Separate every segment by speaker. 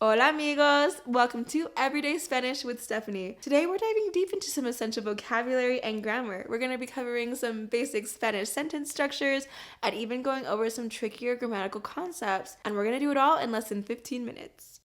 Speaker 1: Hola amigos! Welcome to Everyday Spanish with Stephanie. Today we're diving deep into some essential vocabulary and grammar. We're going to be covering some basic Spanish sentence structures and even going over some trickier grammatical concepts, and we're going to do it all in less than 15 minutes.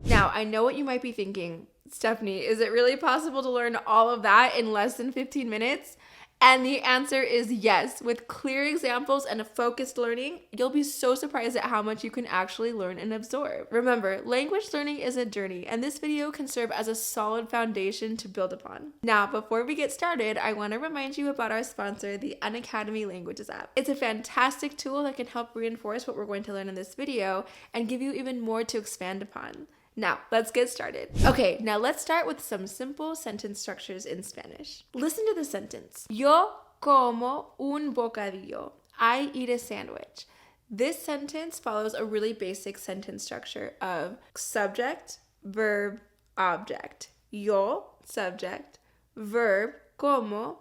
Speaker 1: Now, I know what you might be thinking. Stephanie, is it really possible to learn all of that in less than 15 minutes? And the answer is yes. With clear examples and a focused learning, you'll be so surprised at how much you can actually learn and absorb. Remember, language learning is a journey, and this video can serve as a solid foundation to build upon. Now, before we get started, I want to remind you about our sponsor, the Unacademy Languages app. It's a fantastic tool that can help reinforce what we're going to learn in this video and give you even more to expand upon. Now, let's get started. Okay, now let's start with some simple sentence structures in Spanish. Listen to the sentence. Yo como un bocadillo. I eat a sandwich. This sentence follows a really basic sentence structure of subject, verb, object. Yo, subject, verb, como,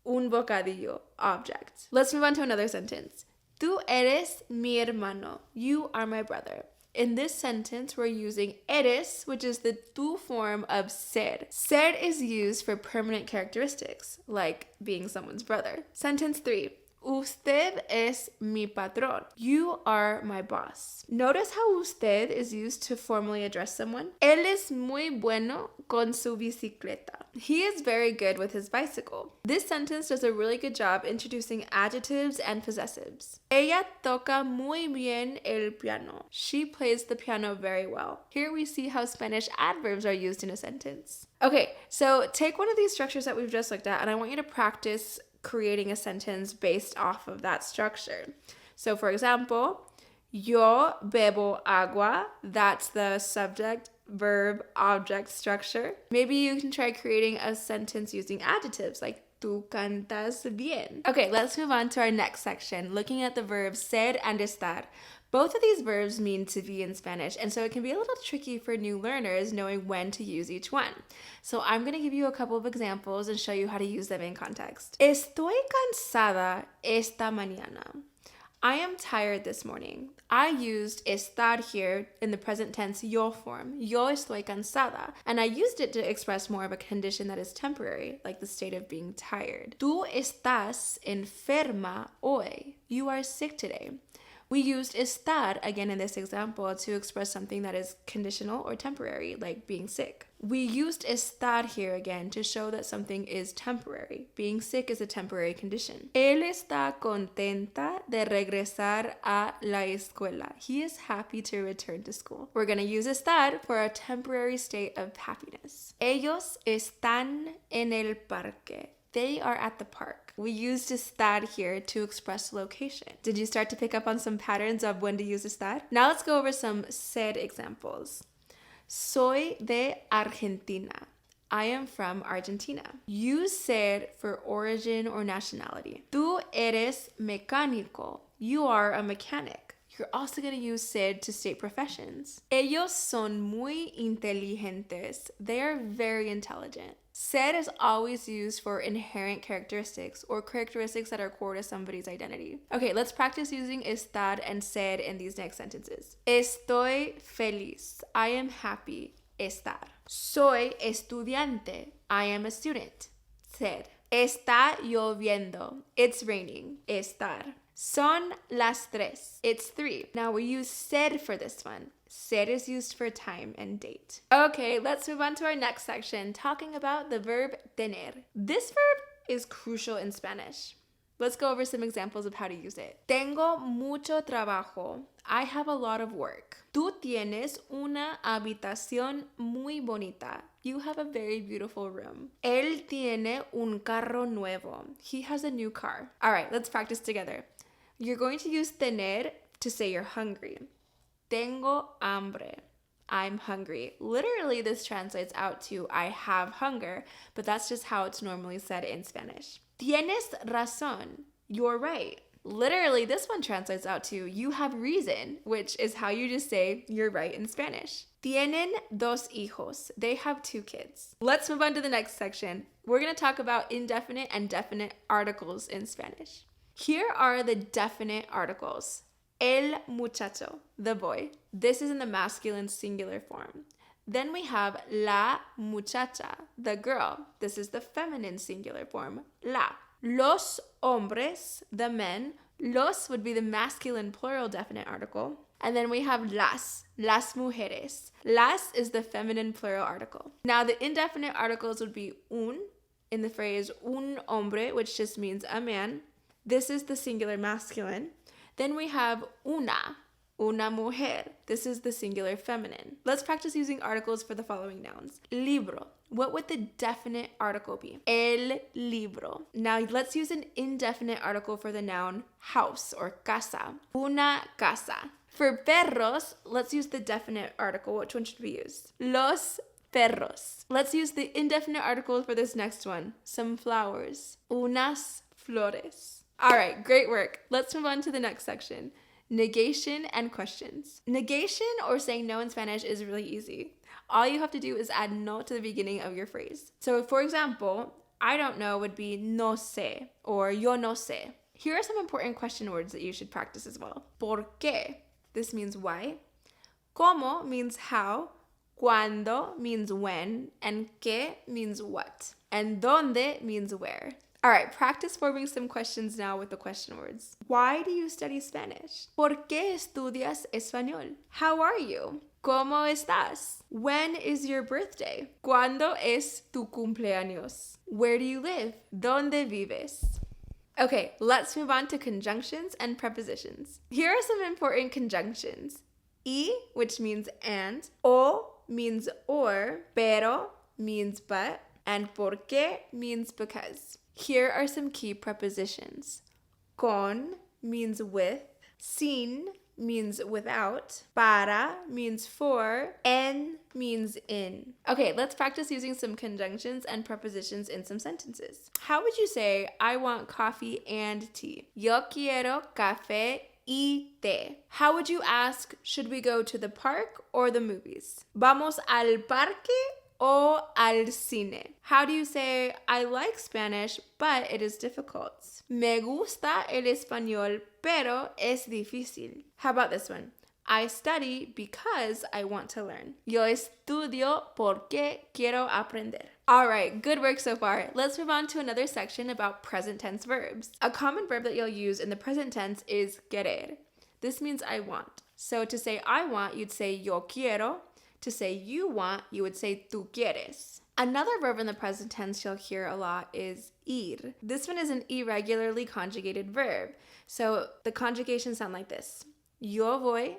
Speaker 1: un bocadillo, object. Let's move on to another sentence. Tú eres mi hermano. You are my brother. In this sentence, we're using eres, which is the tú form of ser. Ser is used for permanent characteristics, like being someone's brother. Sentence 3. Usted es mi patrón. You are my boss. Notice how usted is used to formally address someone. Él es muy bueno con su bicicleta. He is very good with his bicycle. This sentence does a really good job introducing adjectives and possessives. Ella toca muy bien el piano. She plays the piano very well. Here we see how Spanish adverbs are used in a sentence. Okay, so take one of these structures that we've just looked at, and I want you to practice creating a sentence based off of that structure. So for example, yo bebo agua, that's the subject, verb, object structure. Maybe you can try creating a sentence using adjectives like tú cantas bien. Okay, let's move on to our next section, looking at the verbs ser and estar. Both of these verbs mean to be in Spanish, and so it can be a little tricky for new learners knowing when to use each one. So I'm going to give you a couple of examples and show you how to use them in context. Estoy cansada esta mañana. I am tired this morning. I used estar here in the present tense yo form. Yo estoy cansada. And I used it to express more of a condition that is temporary, like the state of being tired. Tú estás enferma hoy. You are sick today. We used estar again in this example to express something that is conditional or temporary, like being sick. We used estar here again to show that something is temporary. Being sick is a temporary condition. Él está contenta de regresar a la escuela. He is happy to return to school. We're going to use estar for a temporary state of happiness. Ellos están en el parque. They are at the park. We used estar here to express location. Did you start to pick up on some patterns of when to use estar? Now let's go over some ser examples. Soy de Argentina. I am from Argentina. Use ser for origin or nationality. Tú eres mecánico. You are a mechanic. You're also going to use ser to state professions. Ellos son muy inteligentes. They are very intelligent. Ser is always used for inherent characteristics or characteristics that are core to somebody's identity. Okay, let's practice using estar and ser in these next sentences. Estoy feliz. I am happy. Estar. Soy estudiante. I am a student. Ser. Está lloviendo. It's raining. Estar. Son las 3. It's 3. Now we use ser for this one. Ser is used for time and date. Okay, let's move on to our next section, talking about the verb tener. This verb is crucial in Spanish. Let's go over some examples of how to use it. Tengo mucho trabajo. I have a lot of work. Tú tienes una habitación muy bonita. You have a very beautiful room. Él tiene un carro nuevo. He has a new car. All right, let's practice together. You're going to use tener to say you're hungry. Tengo hambre. I'm hungry. Literally, this translates out to I have hunger, but that's just how it's normally said in Spanish. Tienes razón. You're right. Literally, this one translates out to you have reason, which is how you just say you're right in Spanish. Tienen dos hijos. They have 2 kids. Let's move on to the next section. We're going to talk about indefinite and definite articles in Spanish. Here are the definite articles. El muchacho, the boy. This is in the masculine singular form. Then we have la muchacha, the girl. This is the feminine singular form, la. Los hombres, the men. Los would be the masculine plural definite article. And then we have las mujeres. Las is the feminine plural article. Now the indefinite articles would be un in the phrase un hombre, which just means a man. This is the singular masculine. Then we have una mujer. This is the singular feminine. Let's practice using articles for the following nouns. Libro. What would the definite article be? El libro. Now let's use an indefinite article for the noun house or casa. Una casa. For perros, let's use the definite article. Which one should we use? Los perros. Let's use the indefinite article for this next one. Some flowers. Unas flores. All right, great work. Let's move on to the next section. Negation and questions. Negation, or saying no in Spanish, is really easy. All you have to do is add no to the beginning of your phrase. So for example, I don't know would be no sé or yo no sé. Here are some important question words that you should practice as well. ¿Por qué? This means why. ¿Cómo? Means how. ¿Cuándo? Means when. And ¿qué? Means what. And ¿dónde? Means where. All right, practice forming some questions now with the question words. Why do you study Spanish? ¿Por qué estudias español? How are you? ¿Cómo estás? When is your birthday? ¿Cuándo es tu cumpleaños? Where do you live? ¿Dónde vives? Okay, let's move on to conjunctions and prepositions. Here are some important conjunctions. Y, which means and. O means or. Pero means but. And por qué means because. Here are some key prepositions. Con means with. Sin means without. Para means for. En means in. Okay, let's practice using some conjunctions and prepositions in some sentences. How would you say, I want coffee and tea? Yo quiero café y té. How would you ask, should we go to the park or the movies? Vamos al parque o al cine. How do you say, I like Spanish, but it is difficult? Me gusta el español, pero es difícil. How about this one? I study because I want to learn. Yo estudio porque quiero aprender. All right, good work so far. Let's move on to another section about present tense verbs. A common verb that you'll use in the present tense is querer. This means I want. So to say I want, you'd say yo quiero. To say you want, you would say tú quieres. Another verb in the present tense you'll hear a lot is ir. This one is an irregularly conjugated verb. So the conjugations sound like this. Yo voy,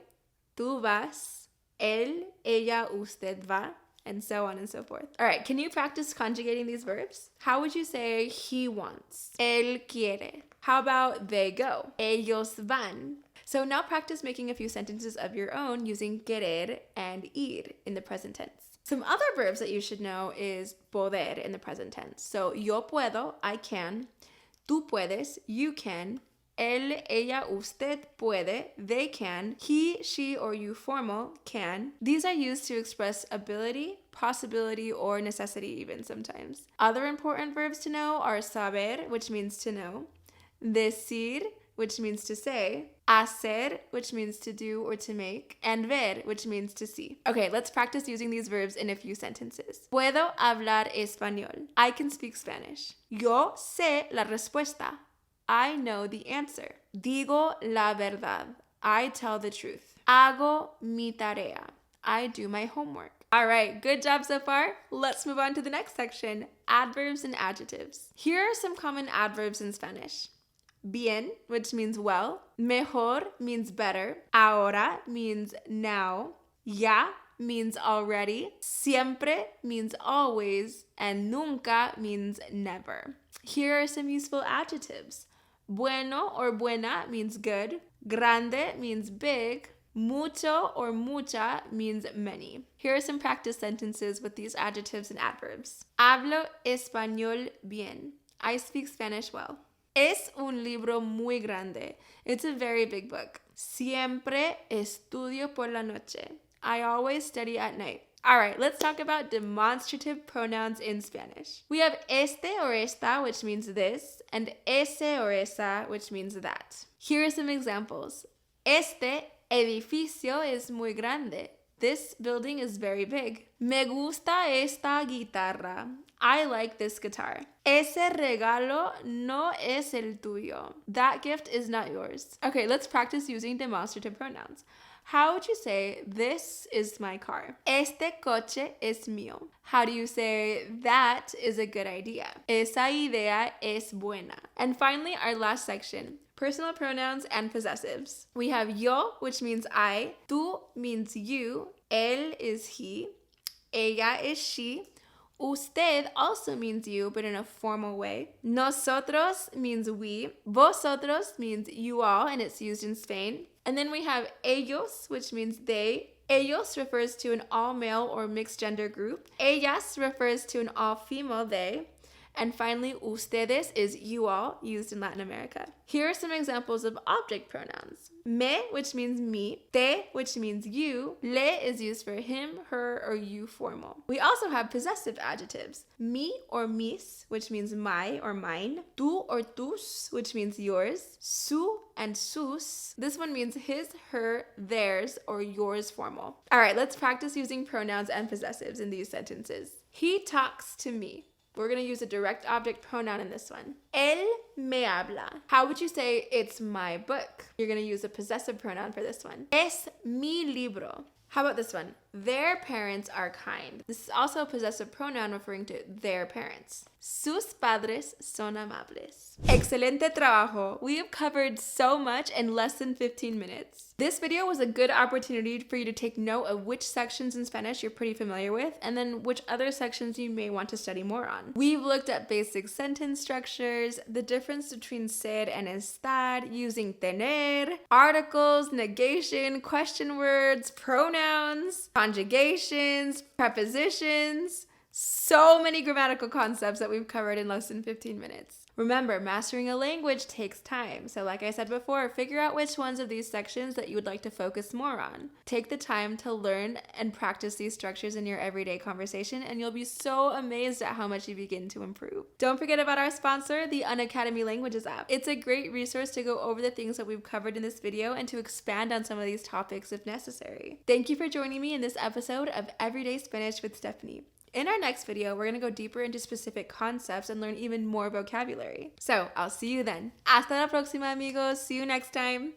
Speaker 1: tú vas, él, ella, usted va, and so on and so forth. All right, can you practice conjugating these verbs? How would you say he wants? Él quiere. How about they go? Ellos van. So now practice making a few sentences of your own using querer and ir in the present tense. Some other verbs that you should know is poder in the present tense. So yo puedo, I can. Tú puedes, you can. Él, ella, usted puede, they can. He, she, or you formal can. These are used to express ability, possibility, or necessity even sometimes. Other important verbs to know are saber, which means to know. Decir, which means to say. Hacer, which means to do or to make, and ver, which means to see. Okay, let's practice using these verbs in a few sentences. Puedo hablar español. I can speak Spanish. Yo sé la respuesta. I know the answer. Digo la verdad. I tell the truth. Hago mi tarea. I do my homework. All right, good job so far. Let's move on to the next section, adverbs and adjectives. Here are some common adverbs in Spanish. Bien, which means well. Mejor means better. Ahora means now. Ya means already. Siempre means always. And nunca means never. Here are some useful adjectives. Bueno or buena means good. Grande means big. Mucho or mucha means many. Here are some practice sentences with these adjectives and adverbs. Hablo español bien. I speak Spanish well. Es un libro muy grande. It's a very big book. Siempre estudio por la noche. I always study at night. All right, let's talk about demonstrative pronouns in Spanish. We have este or esta, which means this, and ese or esa, which means that. Here are some examples. Este edificio es muy grande. This building is very big. Me gusta esta guitarra. I like this guitar. Ese regalo no es el tuyo. That gift is not yours. Okay, let's practice using demonstrative pronouns. How would you say, this is my car? Este coche es mío. How do you say, that is a good idea? Esa idea es buena. And finally, our last section, personal pronouns and possessives. We have yo, which means I. Tú means you. Él is he. Ella is she. Usted also means you, but in a formal way. Nosotros means we. Vosotros means you all, and it's used in Spain. And then we have ellos, which means they. Ellos refers to an all-male or mixed gender group. Ellas refers to an all-female they. And finally, ustedes is you all, used in Latin America. Here are some examples of object pronouns. Me, which means me. Te, which means you. Le is used for him, her, or you formal. We also have possessive adjectives. Mi or mis, which means my or mine. Tu or tus, which means yours. Su and sus. This one means his, her, theirs, or yours formal. All right, let's practice using pronouns and possessives in these sentences. He talks to me. We're going to use a direct object pronoun in this one. Él me habla. How would you say it's my book? You're going to use a possessive pronoun for this one. Es mi libro. How about this one? Their parents are kind. This is also a possessive pronoun referring to their parents. Sus padres son amables. Excelente trabajo. We have covered so much in less than 15 minutes. This video was a good opportunity for you to take note of which sections in Spanish you're pretty familiar with, and then which other sections you may want to study more on. We've looked at basic sentence structures, the difference between ser and estar, using tener, articles, negation, question words, pronouns, conjugations, prepositions, so many grammatical concepts that we've covered in less than 15 minutes. Remember, mastering a language takes time. So like I said before, figure out which ones of these sections that you would like to focus more on. Take the time to learn and practice these structures in your everyday conversation, and you'll be so amazed at how much you begin to improve. Don't forget about our sponsor, the Unacademy Languages app. It's a great resource to go over the things that we've covered in this video and to expand on some of these topics if necessary. Thank you for joining me in this episode of Everyday Spanish with Stephanie. In our next video, we're going to go deeper into specific concepts and learn even more vocabulary. So, I'll see you then. Hasta la próxima, amigos. See you next time.